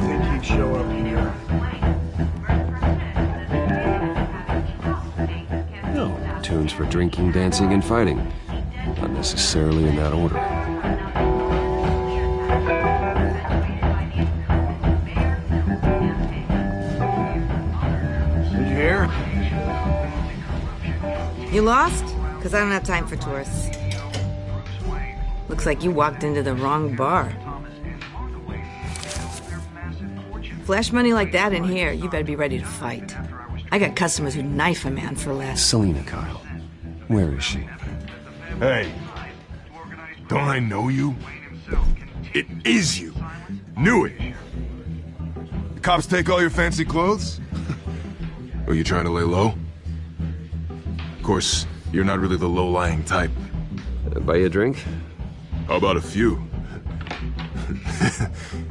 think he'd show up here? No, tunes for drinking, dancing, and fighting. Not necessarily in that order. Did you hear? You lost? Because I don't have time for tourists. Looks like you walked into the wrong bar. Flash money like that in here, you better be ready to fight. I got customers who'd knife a man for less. Selina Kyle. Where is she? Hey, don't I know you? It is you. Knew it. The cops take all your fancy clothes? Are you trying to lay low? Of course, you're not really the low-lying type. Buy you a drink? How about a few?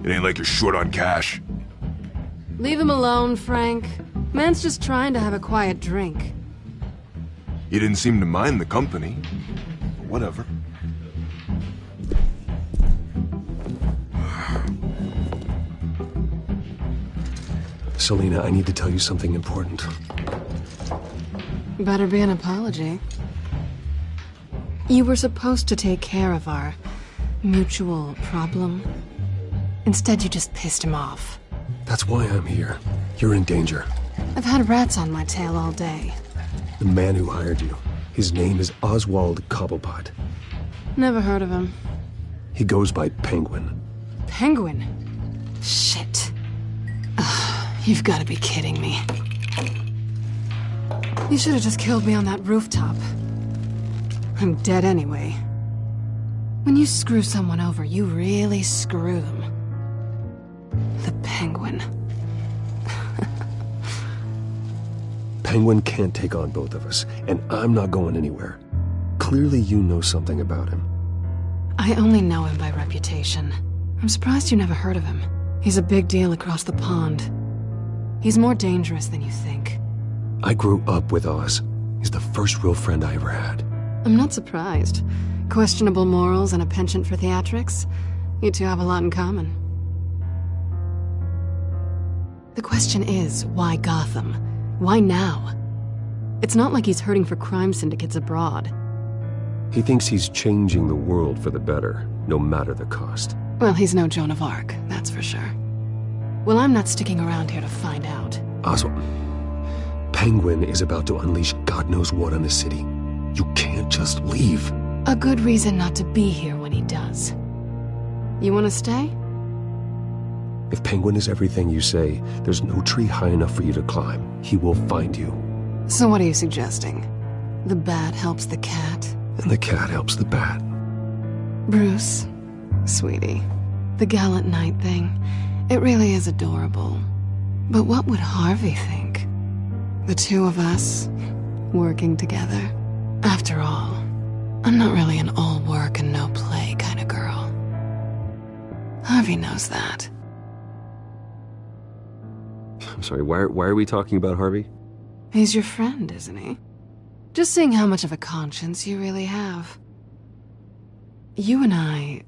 It ain't like you're short on cash. Leave him alone, Frank. Man's just trying to have a quiet drink. You didn't seem to mind the company. Whatever. Selina, I need to tell you something important. Better be an apology. You were supposed to take care of our mutual problem. Instead, you just pissed him off. That's why I'm here. You're in danger. I've had rats on my tail all day. The man who hired you, his name is Oswald Cobblepot. Never heard of him. He goes by Penguin. Penguin? Shit. You've got to be kidding me. You should have just killed me on that rooftop. I'm dead anyway. When you screw someone over, you really screw them. The Penguin. Penguin can't take on both of us, and I'm not going anywhere. Clearly you know something about him. I only know him by reputation. I'm surprised you never heard of him. He's a big deal across the pond. He's more dangerous than you think. I grew up with Oz. He's the first real friend I ever had. I'm not surprised. Questionable morals and a penchant for theatrics. You two have a lot in common. The question is, why Gotham? Why now? It's not like he's hurting for crime syndicates abroad. He thinks he's changing the world for the better, no matter the cost. Well, he's no Joan of Arc, that's for sure. Well, I'm not sticking around here to find out. Oswald, Penguin is about to unleash God knows what on the city. You can't just leave. A good reason not to be here when he does. You want to stay? If Penguin is everything you say, there's no tree high enough for you to climb. He will find you. So what are you suggesting? The bat helps the cat? And the cat helps the bat. Bruce, sweetie, the gallant knight thing, it really is adorable. But what would Harvey think? The two of us, working together. After all, I'm not really an all work and no play kind of girl. Harvey knows that. I'm sorry, why are we talking about Harvey? He's your friend, isn't he? Just seeing how much of a conscience you really have. You and I...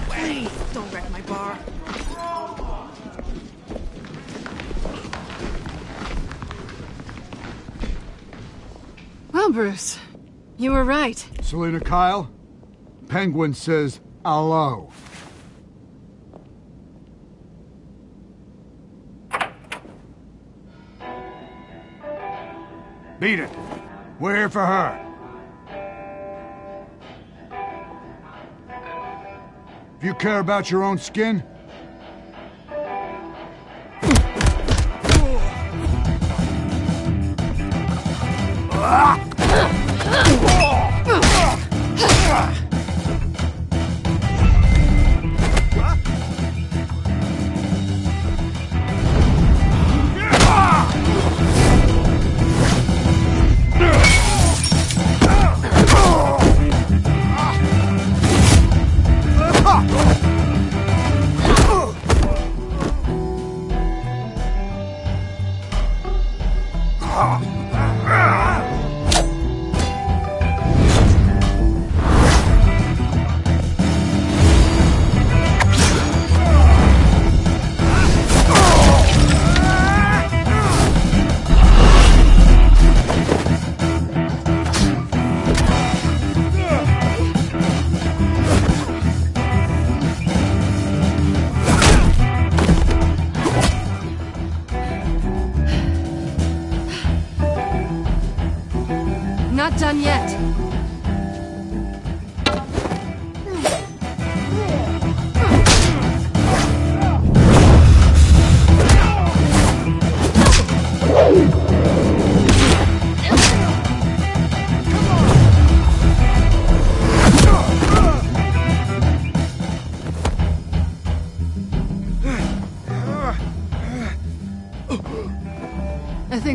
Please, don't wreck my bar. Well, Bruce, you were right. Selina Kyle? Penguin says hello. Beat it. We're here for her. If you care about your own skin,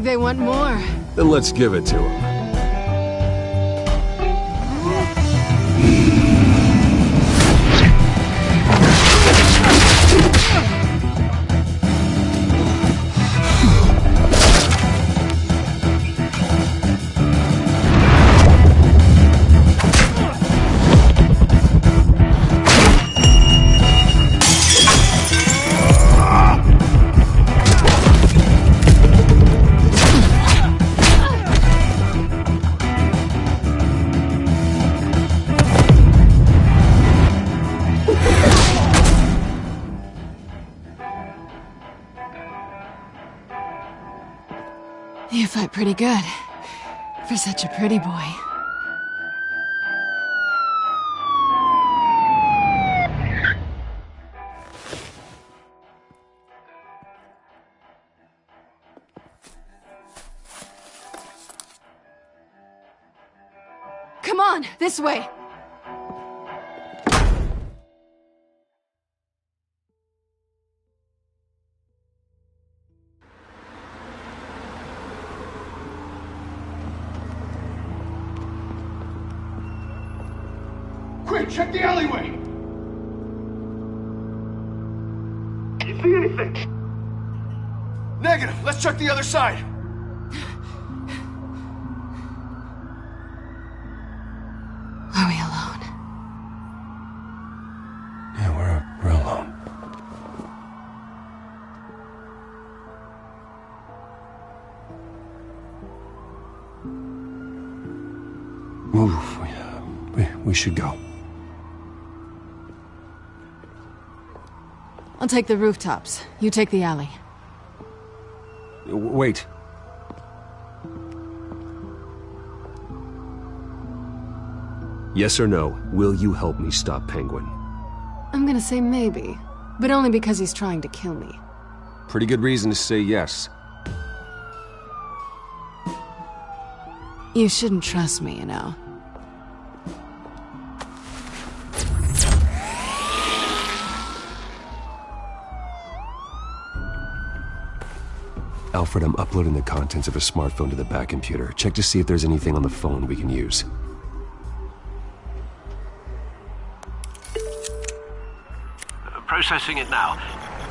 like they want more. Then let's give it to him. You fight pretty good. For such a pretty boy. Come on, this way. Quick, check the alleyway! You see anything? Negative. Let's check the other side. Are we alone? Yeah, we're alone. Move. We should go. I'll take the rooftops. You take the alley. Wait. Yes or no, will you help me stop Penguin? I'm gonna say maybe, but only because he's trying to kill me. Pretty good reason to say yes. You shouldn't trust me, you know. Alfred, I'm uploading the contents of a smartphone to the back computer. Check to see if there's anything on the phone we can use. Processing it now.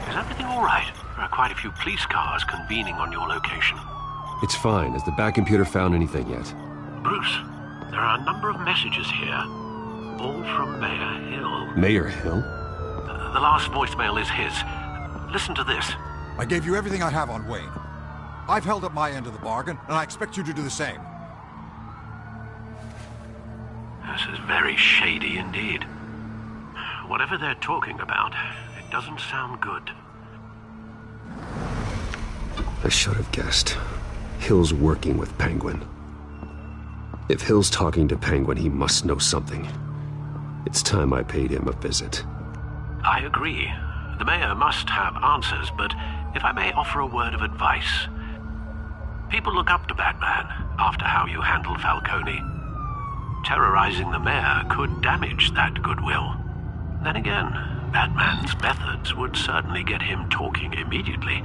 Is everything all right? There are quite a few police cars convening on your location. It's fine. Has the back computer found anything yet? Bruce, there are a number of messages here. All from Mayor Hill. Mayor Hill? The last voicemail is his. Listen to this. I gave you everything I have on Wayne. I've held up my end of the bargain, and I expect you to do the same. This is very shady indeed. Whatever they're talking about, it doesn't sound good. I should have guessed. Hill's working with Penguin. If Hill's talking to Penguin, he must know something. It's time I paid him a visit. I agree. The mayor must have answers, but if I may offer a word of advice. People look up to Batman after how you handled Falcone. Terrorizing the mayor could damage that goodwill. Then again, Batman's methods would certainly get him talking immediately.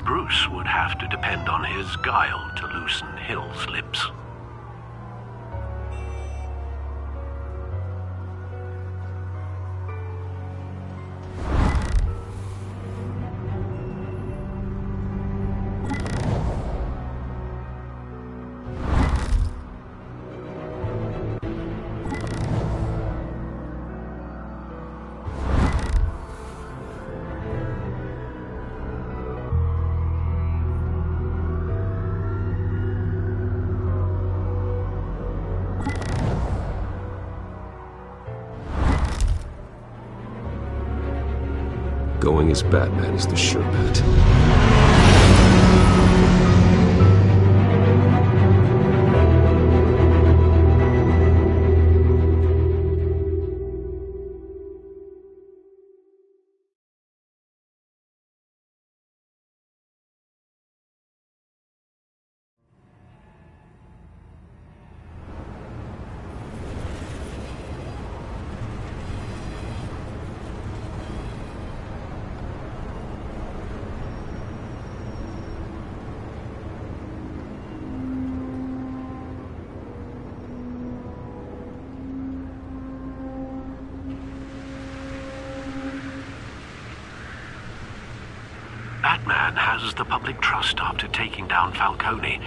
Bruce would have to depend on his guile to loosen Hill's lips. Going as Batman is the sure bet. has the public trust after taking down Falcone.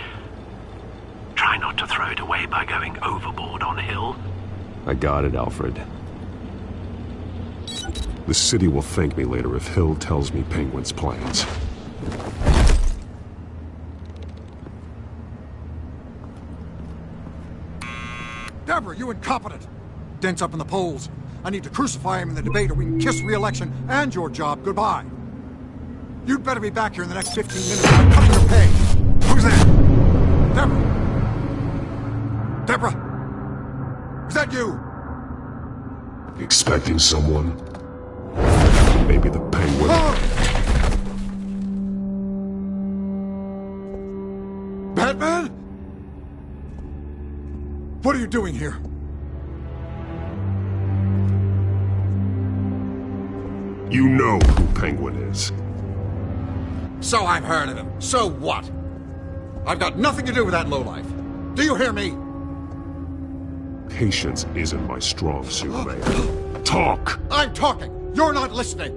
Try not to throw it away by going overboard on Hill. I got it, Alfred. The city will thank me later if Hill tells me Penguin's plans. Deborah, you incompetent! Dent's up in the polls. I need to crucify him in the debate or we can kiss re-election and your job goodbye. You'd better be back here in the next 15 minutes or I'm cutting your pay. Who's that? Deborah? Deborah? Is that you? Expecting someone? Maybe the Penguin. Batman? What are you doing here? You know who Penguin is. So I've heard of him. So what? I've got nothing to do with that lowlife. Do you hear me? Patience isn't my strong suit, Mayor. Talk! I'm talking. You're not listening.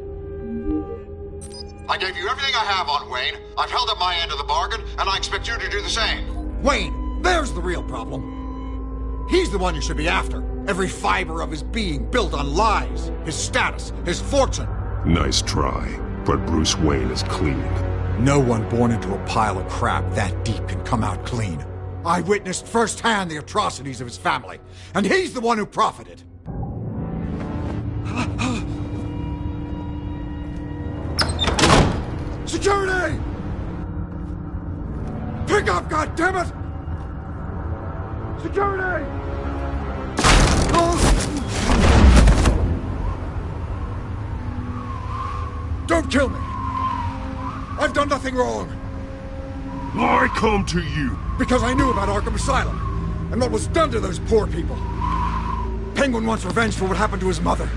I gave you everything I have on Wayne. I've held up my end of the bargain, and I expect you to do the same. Wayne, there's the real problem. He's the one you should be after. Every fiber of his being built on lies, his status, his fortune. Nice try, but Bruce Wayne is clean. No one born into a pile of crap that deep can come out clean. I witnessed firsthand the atrocities of his family, and he's the one who profited. Security! Pick up, goddammit! Security! Don't kill me! I've done nothing wrong! Why come to you? Because I knew about Arkham Asylum, and what was done to those poor people. Penguin wants revenge for what happened to his mother.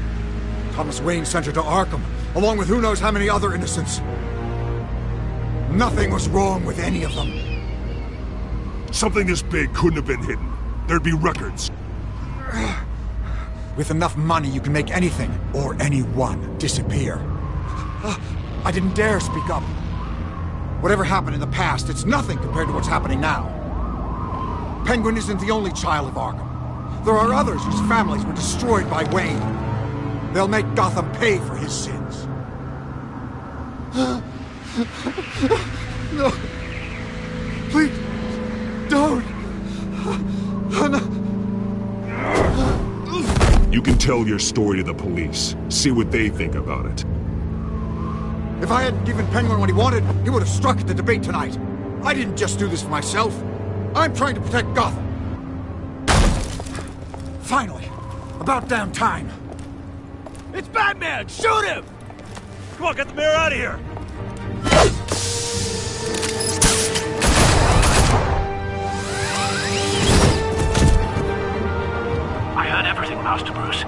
Thomas Wayne sent her to Arkham, along with who knows how many other innocents. Nothing was wrong with any of them. Something this big couldn't have been hidden. There'd be records. With enough money, you can make anything, or anyone, disappear. I didn't dare speak up. Whatever happened in the past, it's nothing compared to what's happening now. Penguin isn't the only child of Arkham. There are others whose families were destroyed by Wayne. They'll make Gotham pay for his sins. No. Please, don't. You can tell your story to the police. See what they think about it. If I hadn't given Penguin what he wanted, he would have struck at the debate tonight. I didn't just do this for myself. I'm trying to protect Gotham. Finally. About damn time. It's Batman! Shoot him! Come on, get the mayor out of here! I heard everything, Master Bruce.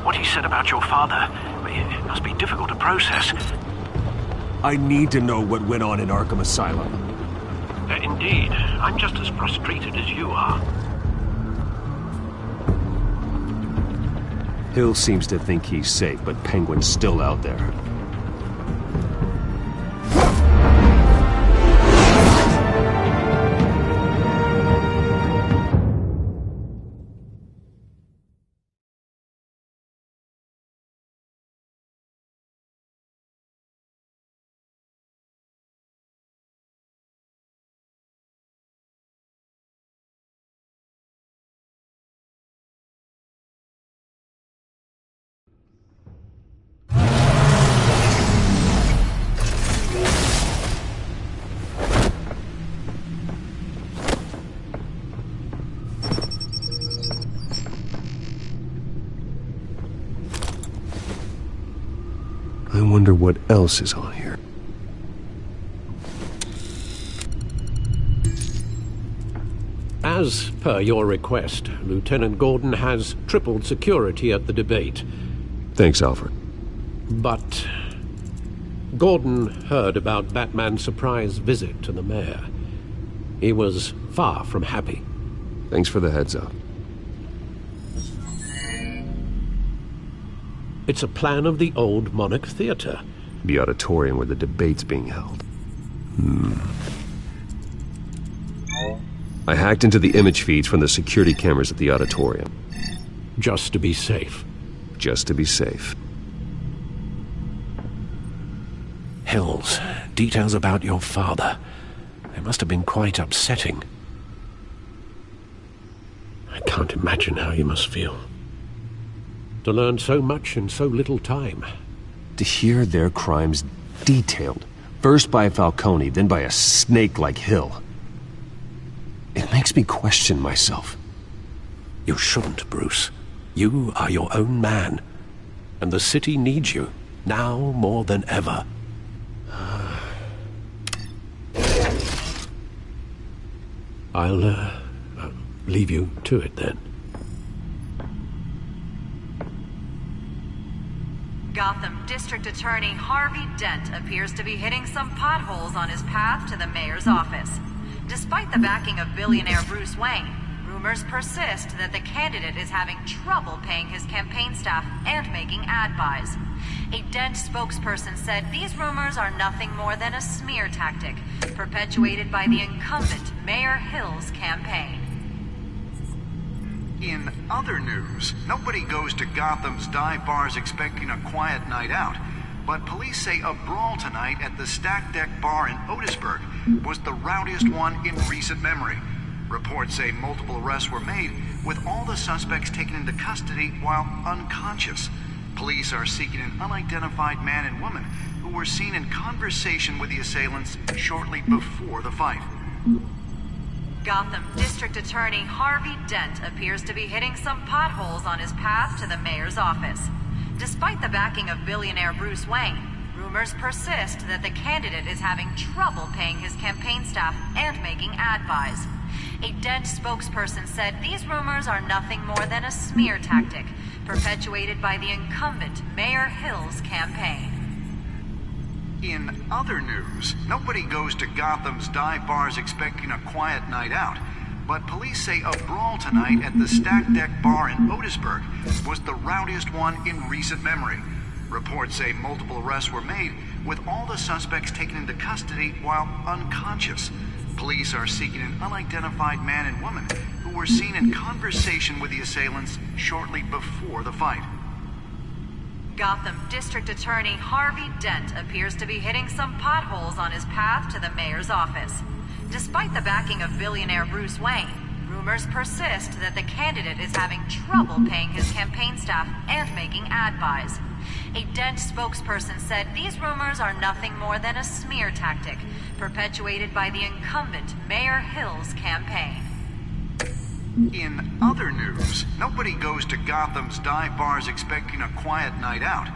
What he said about your father, it must be difficult to process. I need to know what went on in Arkham Asylum. Indeed. I'm just as frustrated as you are. Hill seems to think he's safe, but Penguin's still out there. I wonder what else is on here. As per your request, Lieutenant Gordon has tripled security at the debate. Thanks, Alfred. But Gordon heard about Batman's surprise visit to the mayor. He was far from happy. Thanks for the heads up. It's a plan of the old Monarch Theater. The auditorium where the debate's being held. I hacked into the image feeds from the security cameras at the auditorium. Just to be safe. Just to be safe. Hills, details about your father. They must have been quite upsetting. I can't imagine how you must feel. To learn so much in so little time. To hear their crimes detailed, first by Falcone, then by a snake like Hill. It makes me question myself. You shouldn't, Bruce. You are your own man. And the city needs you, now more than ever. I'll leave you to it then. Gotham District Attorney Harvey Dent appears to be hitting some potholes on his path to the mayor's office. Despite the backing of billionaire Bruce Wayne, rumors persist that the candidate is having trouble paying his campaign staff and making ad buys. A Dent spokesperson said these rumors are nothing more than a smear tactic, perpetuated by the incumbent Mayor Hill's campaign. In other news, nobody goes to Gotham's dive bars expecting a quiet night out, but police say a brawl tonight at the Stack Deck Bar in Otisburg was the rowdiest one in recent memory. Reports say multiple arrests were made, with all the suspects taken into custody while unconscious. Police are seeking an unidentified man and woman who were seen in conversation with the assailants shortly before the fight. Gotham District Attorney Harvey Dent appears to be hitting some potholes on his path to the mayor's office. Despite the backing of billionaire Bruce Wayne, rumors persist that the candidate is having trouble paying his campaign staff and making ad buys. A Dent spokesperson said these rumors are nothing more than a smear tactic, perpetuated by the incumbent Mayor Hill's campaign. In other news, nobody goes to Gotham's dive bars expecting a quiet night out, but police say a brawl tonight at the Stack Deck Bar in Otisburg was the rowdiest one in recent memory. Reports say multiple arrests were made, with all the suspects taken into custody while unconscious. Police are seeking an unidentified man and woman who were seen in conversation with the assailants shortly before the fight. Gotham District Attorney Harvey Dent appears to be hitting some potholes on his path to the mayor's office. Despite the backing of billionaire Bruce Wayne, rumors persist that the candidate is having trouble paying his campaign staff and making ad buys. A Dent spokesperson said these rumors are nothing more than a smear tactic, perpetuated by the incumbent Mayor Hill's campaign. In other news, nobody goes to Gotham's dive bars expecting a quiet night out,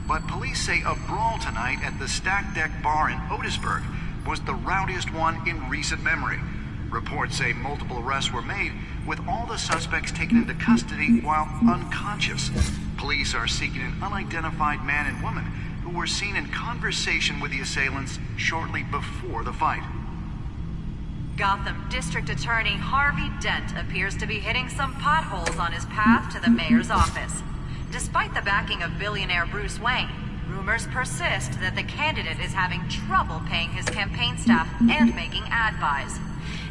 but police say a brawl tonight at the Stack Deck Bar in Otisburg was the rowdiest one in recent memory. Reports say multiple arrests were made, with all the suspects taken into custody while unconscious. Police are seeking an unidentified man and woman who were seen in conversation with the assailants shortly before the fight. Gotham District Attorney Harvey Dent appears to be hitting some potholes on his path to the mayor's office. Despite the backing of billionaire Bruce Wayne, rumors persist that the candidate is having trouble paying his campaign staff and making ad buys.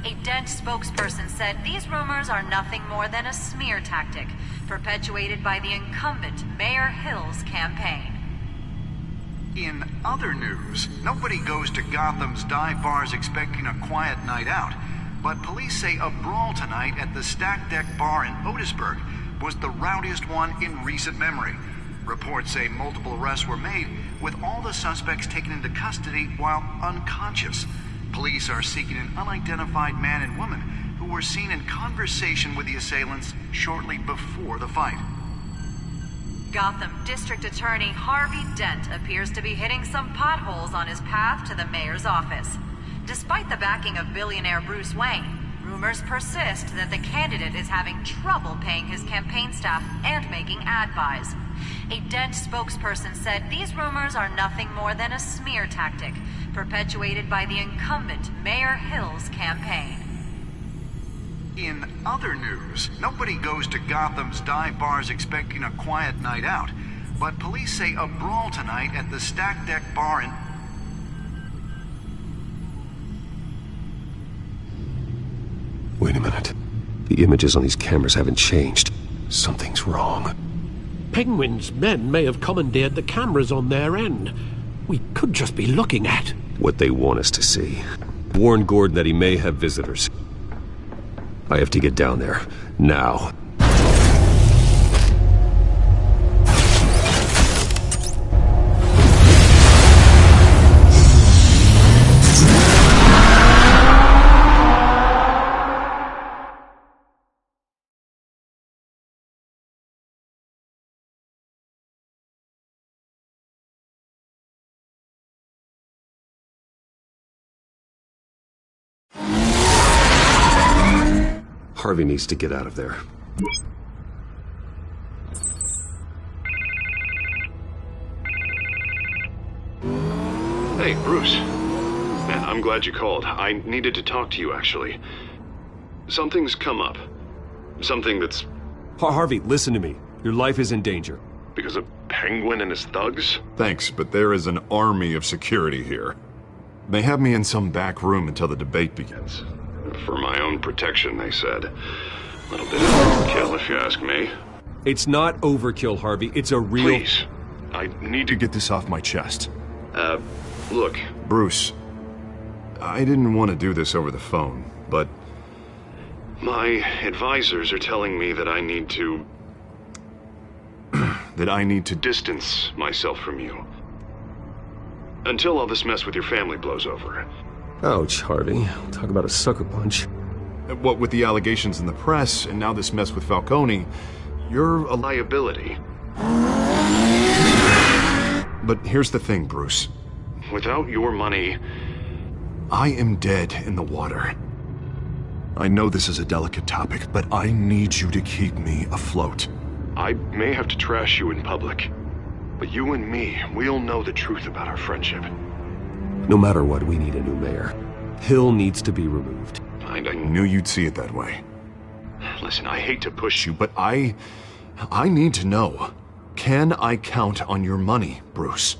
A Dent spokesperson said these rumors are nothing more than a smear tactic, perpetuated by the incumbent Mayor Hill's campaign. In other news, nobody goes to Gotham's dive bars expecting a quiet night out, but police say a brawl tonight at the Stack Deck Bar in Otisburg was the rowdiest one in recent memory. Reports say multiple arrests were made, with all the suspects taken into custody while unconscious. Police are seeking an unidentified man and woman who were seen in conversation with the assailants shortly before the fight. Gotham District Attorney Harvey Dent appears to be hitting some potholes on his path to the mayor's office. Despite the backing of billionaire Bruce Wayne, rumors persist that the candidate is having trouble paying his campaign staff and making ad buys. A Dent spokesperson said these rumors are nothing more than a smear tactic, perpetuated by the incumbent Mayor Hill's campaign. In other news, nobody goes to Gotham's dive bars expecting a quiet night out, but police say a brawl tonight at the Stack Deck Bar in a minute. The images on these cameras haven't changed. Something's wrong. Penguin's men may have commandeered the cameras on their end. We could just be looking at what they want us to see. Warn Gordon that he may have visitors. I have to get down there, now. Harvey needs to get out of there. Hey, Bruce. Man, I'm glad you called. I needed to talk to you, actually. Something's come up. Something that's... Harvey, listen to me. Your life is in danger. Because of Penguin and his thugs? Thanks, but there is an army of security here. They have me in some back room until the debate begins. For my own protection, they said. A little bit of overkill, if you ask me. It's not overkill, Harvey. It's a real... Please. I need to get this off my chest. Look. Bruce, I didn't want to do this over the phone, but... My advisors are telling me that I need to... that I need to distance myself from you. Until all this mess with your family blows over. Ouch, Harvey. Talk about a sucker punch. What with the allegations in the press, and now this mess with Falcone, you're a liability. But here's the thing, Bruce. Without your money... I am dead in the water. I know this is a delicate topic, but I need you to keep me afloat. I may have to trash you in public, but you and me, we'll know the truth about our friendship. No matter what, we need a new mayor. Hill needs to be removed. I knew you'd see it that way. Listen, I hate to push you, but I need to know. Can I count on your money, Bruce?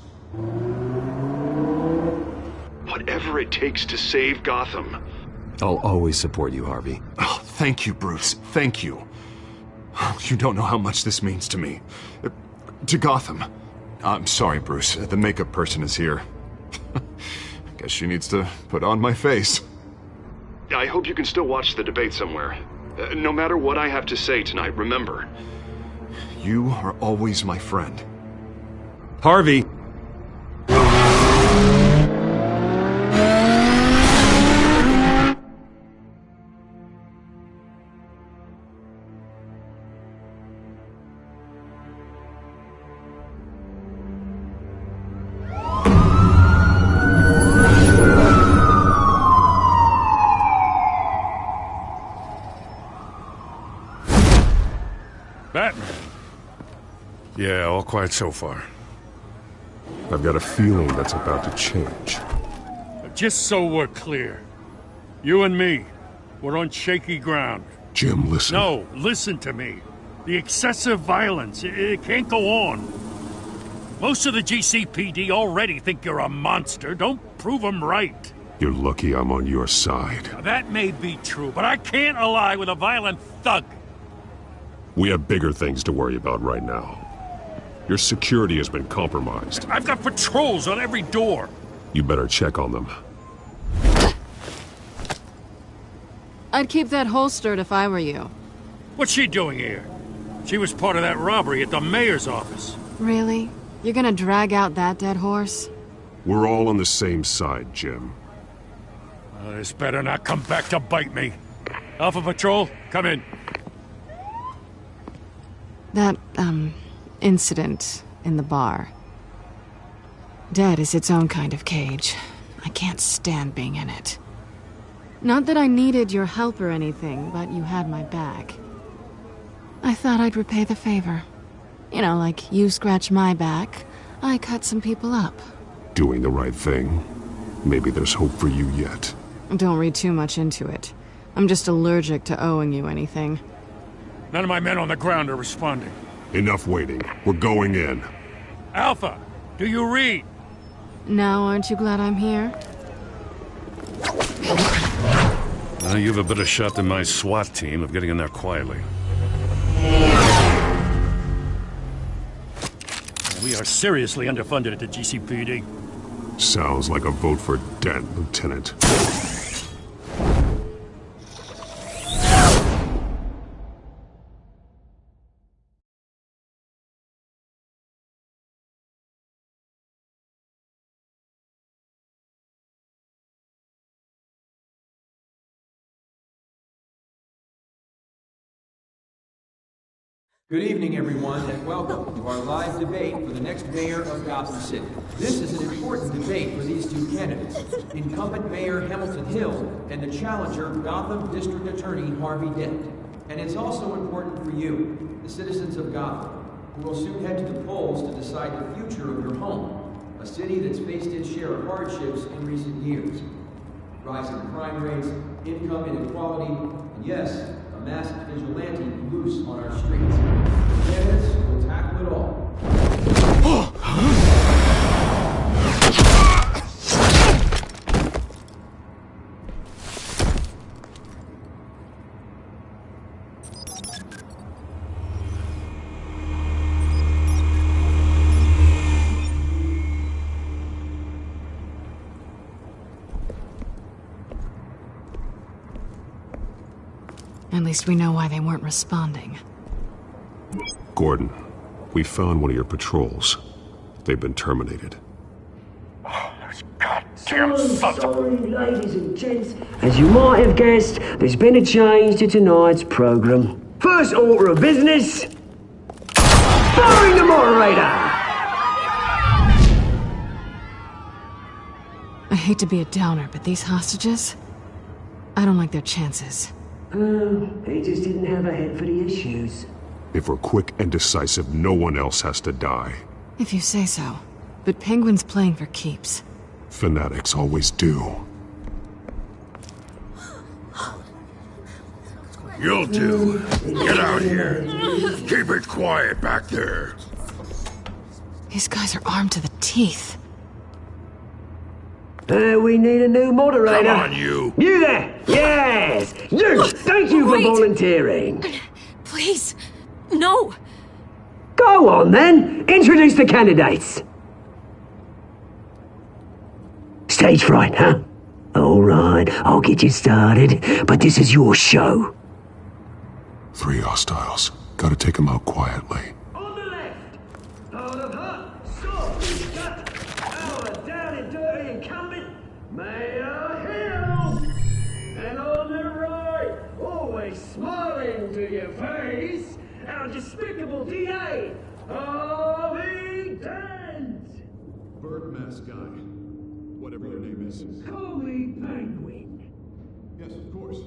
Whatever it takes to save Gotham. I'll always support you, Harvey. Oh, thank you, Bruce. Thank you. You don't know how much this means to me. To Gotham. I'm sorry, Bruce. The makeup person is here. Guess she needs to put on my face. I hope you can still watch the debate somewhere. No matter what I have to say tonight, remember. You are always my friend. Harvey! Batman. Yeah, all quiet so far. I've got a feeling that's about to change. Just so we're clear, you and me, we're on shaky ground. Jim, listen. No, listen to me. The excessive violence, it can't go on. Most of the GCPD already think you're a monster. Don't prove them right. You're lucky I'm on your side. That may be true, but I can't ally with a violent thug. We have bigger things to worry about right now. Your security has been compromised. I've got patrols on every door. You better check on them. I'd keep that holstered if I were you. What's she doing here? She was part of that robbery at the mayor's office. Really? You're gonna drag out that dead horse? We're all on the same side, Jim. This better not come back to bite me. Alpha Patrol, come in. That, incident in the bar. Dead is its own kind of cage. I can't stand being in it. Not that I needed your help or anything, but you had my back. I thought I'd repay the favor. You know, like you scratch my back, I cut some people up. Doing the right thing. Maybe there's hope for you yet. Don't read too much into it. I'm just allergic to owing you anything. None of my men on the ground are responding. Enough waiting. We're going in. Alpha, do you read? Now aren't you glad I'm here? You have a better shot than my SWAT team of getting in there quietly. We are seriously underfunded at the GCPD. Sounds like a vote for Dent, Lieutenant. Good evening, everyone, and welcome to our live debate for the next mayor of Gotham City. This is an important debate for these two candidates, incumbent Mayor Hamilton Hill and the challenger, Gotham District Attorney Harvey Dent. And it's also important for you, the citizens of Gotham, who will soon head to the polls to decide the future of your home, a city that's faced its share of hardships in recent years. Rising crime rates, income inequality, and yes, a masked vigilante loose on our streets. The candidates will tackle it all. At least we know why they weren't responding. Gordon, we found one of your patrols. They've been terminated. Goddamn sons of... Sorry, ladies and gents. As you might have guessed, there's been a change to tonight's programme. First order of business... firing the moderator! I hate to be a downer, but these hostages... I don't like their chances. They just didn't have a head for the issues. If we're quick and decisive, no one else has to die. If you say so. But Penguin's playing for keeps. Fanatics always do. You'll do. Get out here. Keep it quiet back there. These guys are armed to the teeth. We need a new moderator. Come on, you. You there! Yes! You! Thank you for volunteering. Please. No. Go on, then. Introduce the candidates. Stage fright, huh? All right, I'll get you started, but this is your show. 3 hostiles. Gotta take them out quietly. On the left, out of her, stop, cut, our down and dirty incumbent, Mayor Hill. And on the right, always smiling to your face, our despicable DA, Harvey Dent. Bird mask guy. Whatever your name is. Call me Penguin. Yes, of course.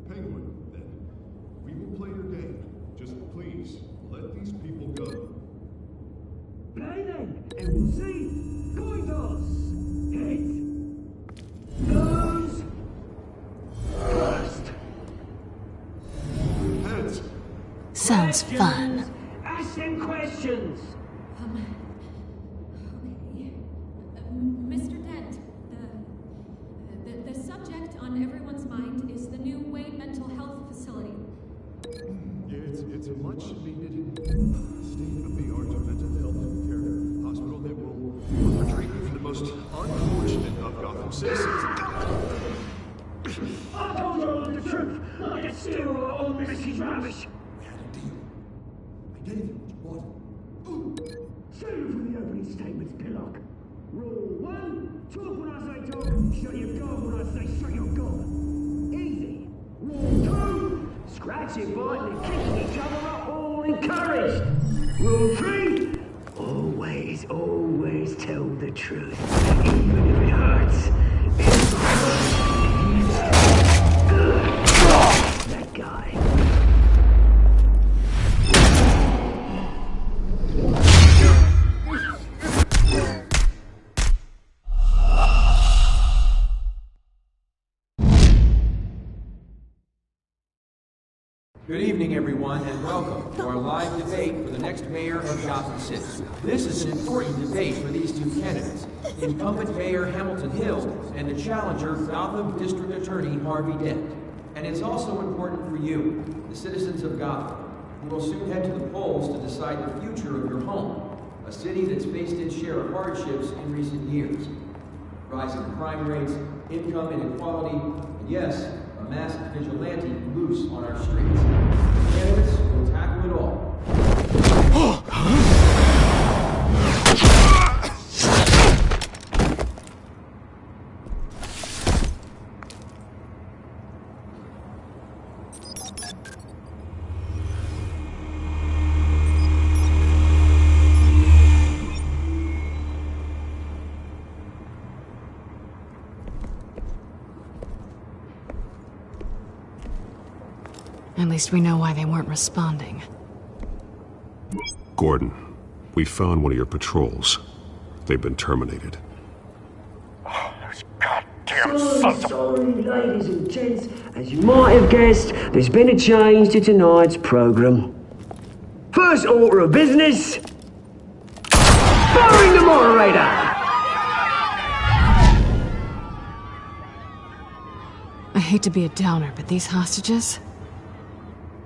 Penguin, then. We will play your game. Just please, let these people go. Play then, and we'll see. Coin toss. Heads. Nose. First. Heads. Sounds fun. Ask them questions. Mr. Dent, the subject on everyone's mind is the new Wayne Mental Health Facility. Yeah, it's a much needed state-of-the-art mental health care hospital that will offer treatment for the most unfortunate of Gotham citizens. I told you all the truth. I can steal all Mrs. Rubbish. We had a deal. Make anything what you want. Save you for the opening statements, Pillock. Rule 1, talk when I say talk, shut your gob when I say shut your gob. Easy. Rule 2, scratching, biting and kicking each other are all encouraged. Rule 3, always, always tell the truth, even if it hurts. That guy. Good evening, everyone, and welcome to our live debate for the next mayor of Gotham City. This is an important debate for these two candidates, incumbent Mayor Hamilton Hill and the challenger, Gotham District Attorney Harvey Dent. And it's also important for you, the citizens of Gotham. You will soon head to the polls to decide the future of your home, a city that's faced its share of hardships in recent years. Rising crime rates, income inequality, and yes, a masked vigilante loose on our streets. Candidates will tackle it all. At least we know why they weren't responding. Gordon, we found one of your patrols. They've been terminated. Oh, those goddamn sons of... Sorry, ladies and gents. As you might have guessed, there's been a change to tonight's program. First order of business... firing the moderator! I hate to be a downer, but these hostages...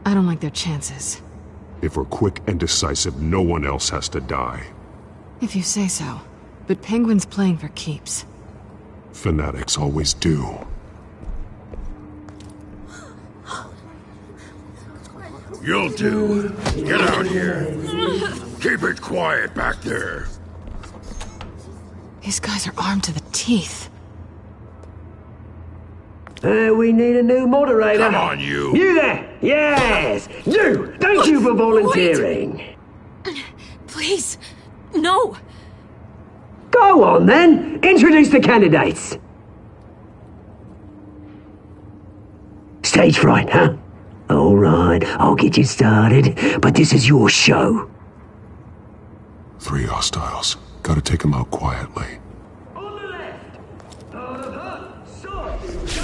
I don't like their chances. If we're quick and decisive, no one else has to die. If you say so. But Penguin's playing for keeps. Fanatics always do. You'll do. Get out here. Keep it quiet back there. These guys are armed to the teeth. We need a new moderator. Come on, you. You there! Yes! You! Thank you for volunteering. Wait. Please. No. Go on, then. Introduce the candidates. Stage fright, huh? All right, I'll get you started, but this is your show. 3 hostiles. Gotta take them out quietly. On the left, out of her, sausage,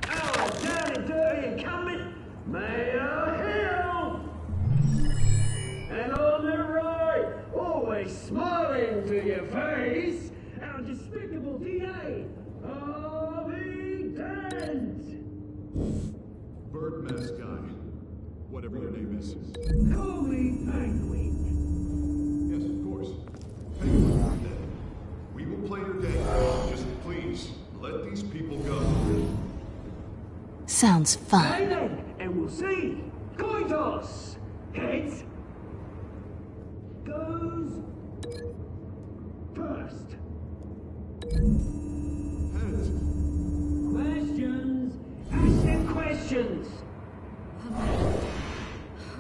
out down and dirty incumbent, Mayor Hill. And on the right, always smiling to your face, our despicable DA, Harvey Dent. Bird mask guy, whatever your name is. Call me Penguin. Yes, of course. Penguin, then. We will play your game. Just please, let these people go. Sounds fun. Play then, and we'll see. Coin toss. Heads. Goes first. Heads. Questions. Ask them questions.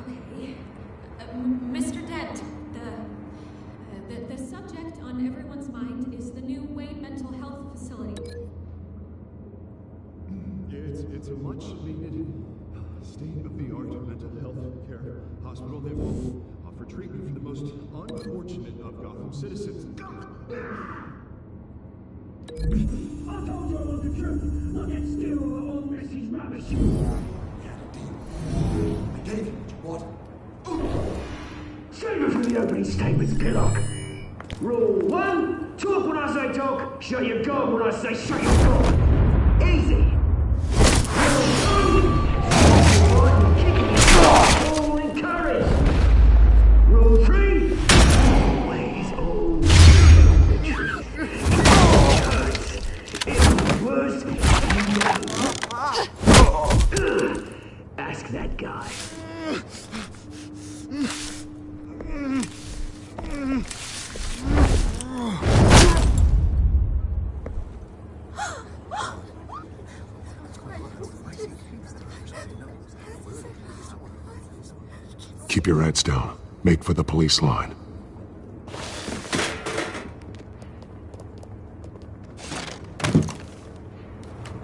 Okay. Mr. Dent, the subject on everyone's mind is the new Wayne Mental Health Facility. It's a much-needed state-of-the-art mental health care hospital that will offer treatment for the most unfortunate of Gotham citizens. I told you all the truth. I'll get still all Messi's rubbish. I gave you what you want. Save it for the opening statements, Pillock. Rule 1, talk when I say talk, shut your gob when I say shut your gob. Easy. Rule 2, all encouraged. Rule 3, always the truth. It's worse. Ask that guy. Keep your heads down. Make for the police line.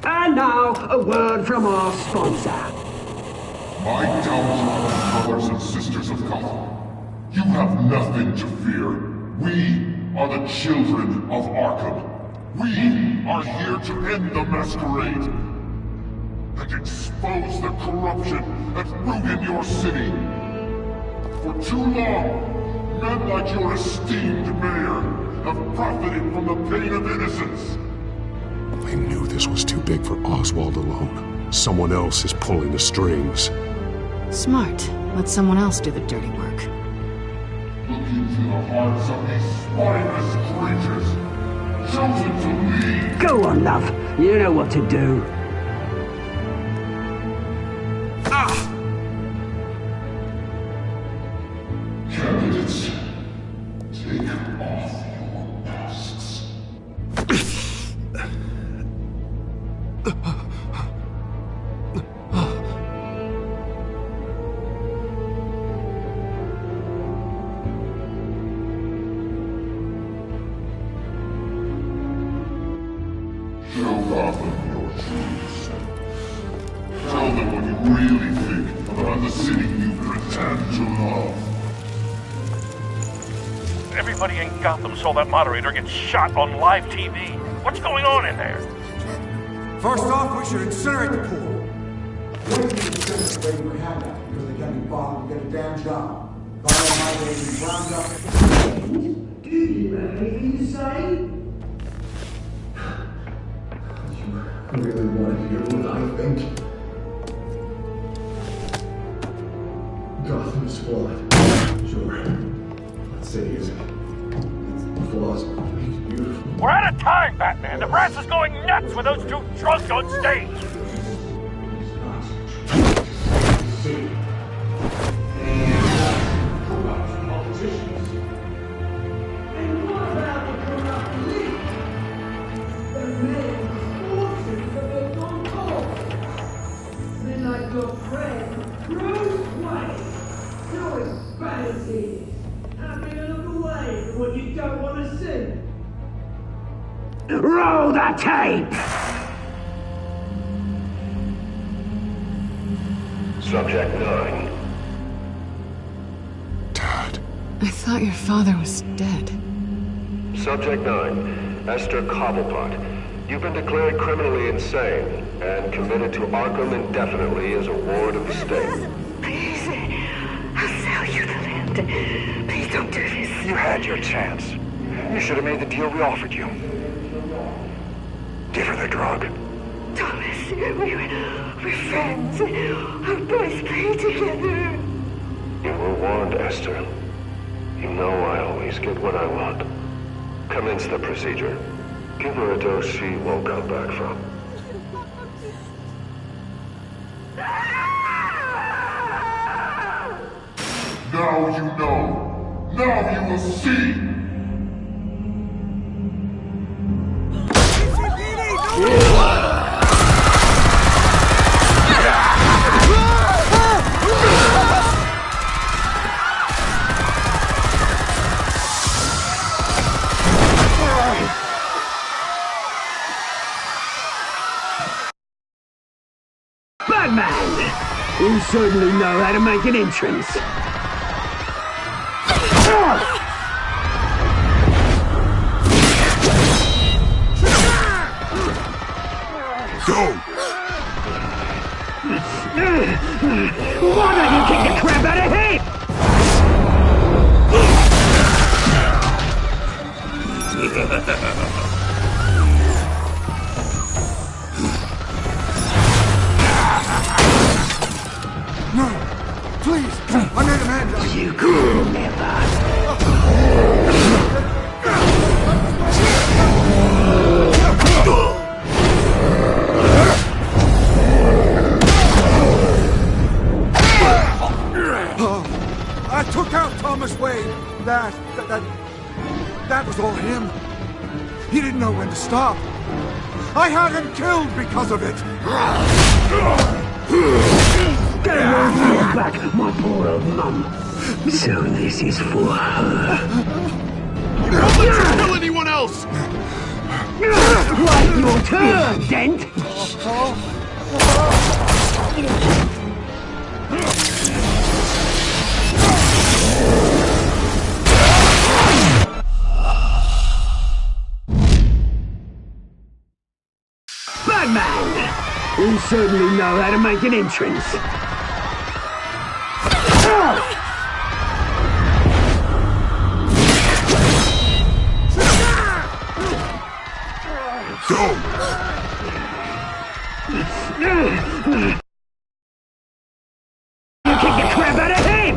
And now, a word from our sponsor. My townsfolk brothers and sisters of Gotham, you have nothing to fear. We are the children of Arkham. We are here to end the masquerade and expose the corruption that ruined your city. For too long, men like your esteemed mayor have profited from the pain of innocence. They knew this was too big for Oswald alone. Someone else is pulling the strings. Smart. Let someone else do the dirty work. Look into the hearts of these spineless creatures, chosen to lead. Go on, love. You know what to do. Candidates, take off your masks. Show Gotham your truth. Tell them what you really think about the city you pretend to love. Everybody in Gotham saw that moderator get shot on live TV. What's going on in there? First off, we should incinerate the pool. Wait for the citizens waiting for handout because they can't be bothered to get a damn job. Follow my baby, round up. Do you have anything to say? I really want to hear what I think. Gotham is flawed. Sure. Let's say he isn't. The flaws make it beautiful. We're out of time, Batman. The brass is going nuts with those two drunks on stage. Roll the tape! Subject 9. I thought your father was dead. Subject 9, Esther Cobblepot. You've been declared criminally insane and committed to Arkham indefinitely as a ward of the state. Please, I'll sell you the land. Please don't do this. You had your chance. You should have made the deal we offered you. Give her the drug. Thomas, we're friends. Our boys play together. You were warned, Esther. You know I always get what I want. Commence the procedure. Give her a dose she won't come back from. Now you know. Now you will see. Batman! You certainly know how to make an entrance. Go! Why don't you kick the crap out of him? No! Please! I made a man die! You could never! I took out Thomas Wayne. That was all him. He didn't know when to stop. I had him killed because of it. Get your back, my poor old mum. So this is for her. Don't let you kill anyone else! Right, your turn, Dent! Batman! You certainly know how to make an entrance. Go! You kick the crap out of him!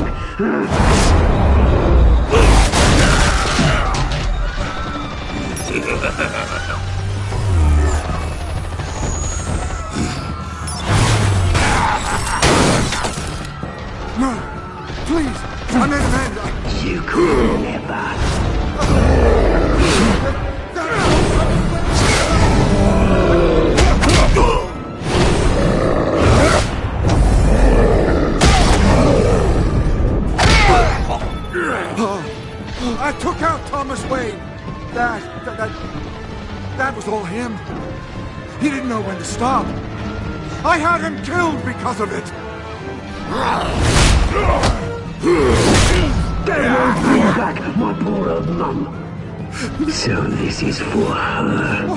No! Please! I made an end! You could never! I took out Thomas Wayne! That was all him. He didn't know when to stop. I had him killed because of it! They won't bring back my poor old mum. So this is for her.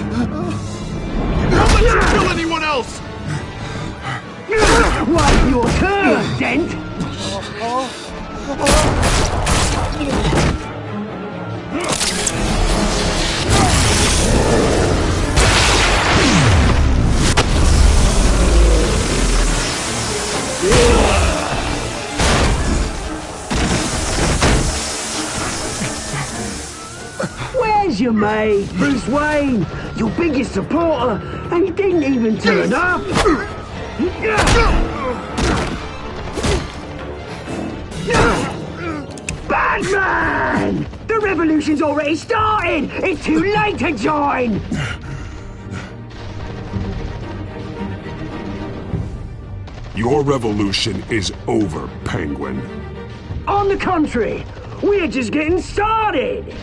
Don't let you kill anyone else! What's your turn, Dent? Where's your mate, Bruce Wayne? Your biggest supporter, and he didn't even turn up. Batman! The revolution's already started! It's too late to join! Your revolution is over, Penguin. On the contrary, we're just getting started!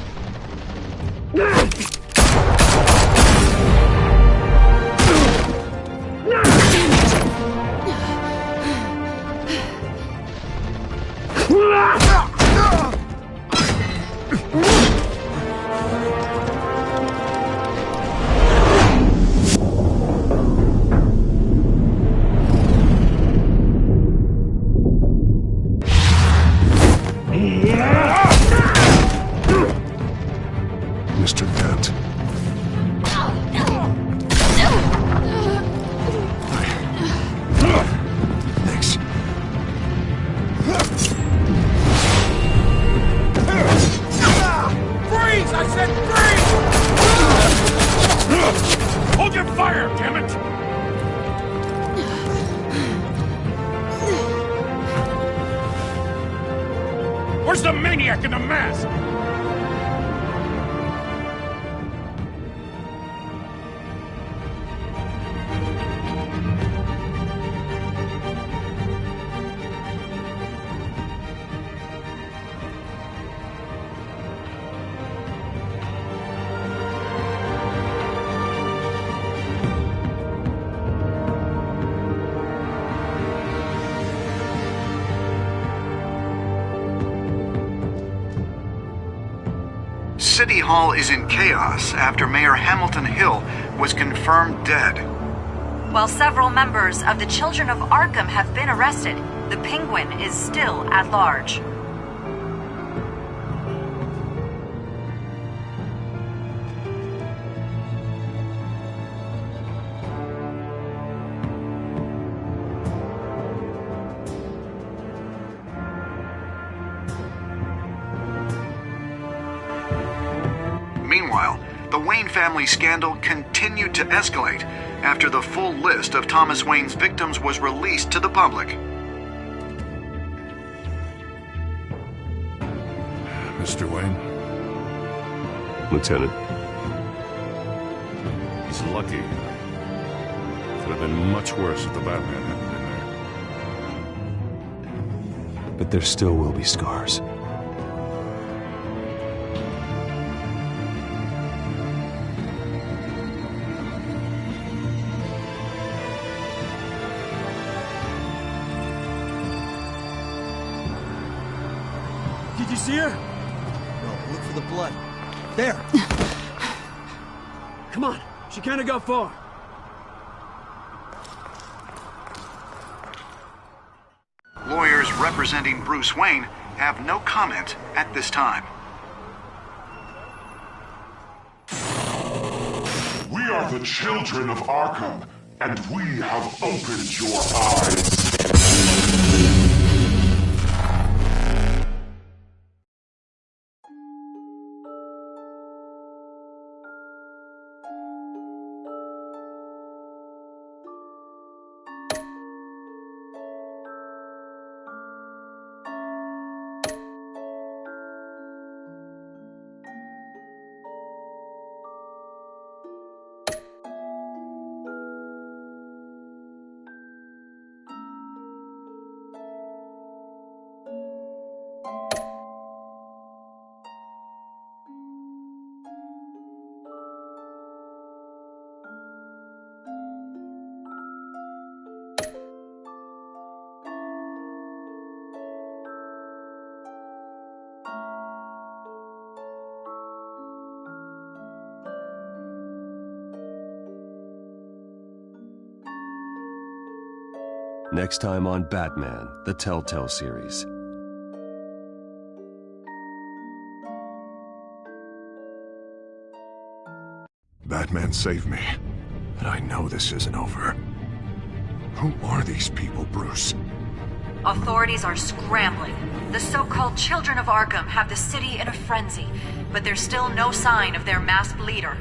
Mr. Dent. Thanks. Freeze! I said freeze! Hold your fire, damn it! Where's the maniac in the mask? City Hall is in chaos after Mayor Hamilton Hill was confirmed dead. While several members of the Children of Arkham have been arrested, the Penguin is still at large. Meanwhile, the Wayne family scandal continued to escalate after the full list of Thomas Wayne's victims was released to the public. Mr. Wayne? Lieutenant. He's lucky. Could have been much worse if the Batman hadn't been there. But there still will be scars. Did you see her? No, look for the blood. There! Come on, she can't have got far. Lawyers representing Bruce Wayne have no comment at this time. We are the children of Arkham. and we have opened your eyes. Next time on Batman, the Telltale series. Batman saved me, and I know this isn't over. Who are these people, Bruce? Authorities are scrambling. The so-called Children of Arkham have the city in a frenzy, but there's still no sign of their masked leader.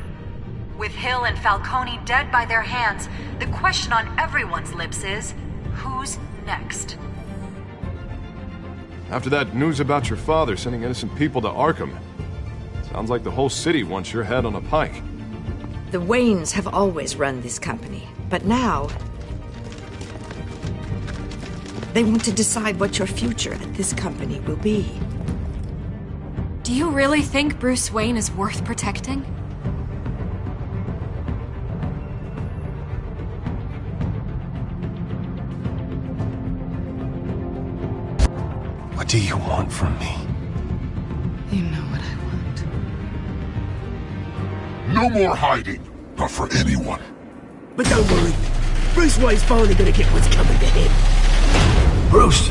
With Hill and Falcone dead by their hands, the question on everyone's lips is, who's next? After that news about your father sending innocent people to Arkham, sounds like the whole city wants your head on a pike. The Waynes have always run this company, but now they want to decide what your future at this company will be. Do you really think Bruce Wayne is worth protecting? What do you want from me? You know what I want. No more hiding, not for anyone. But don't worry, Bruce Wayne's finally gonna get what's coming to him. Bruce!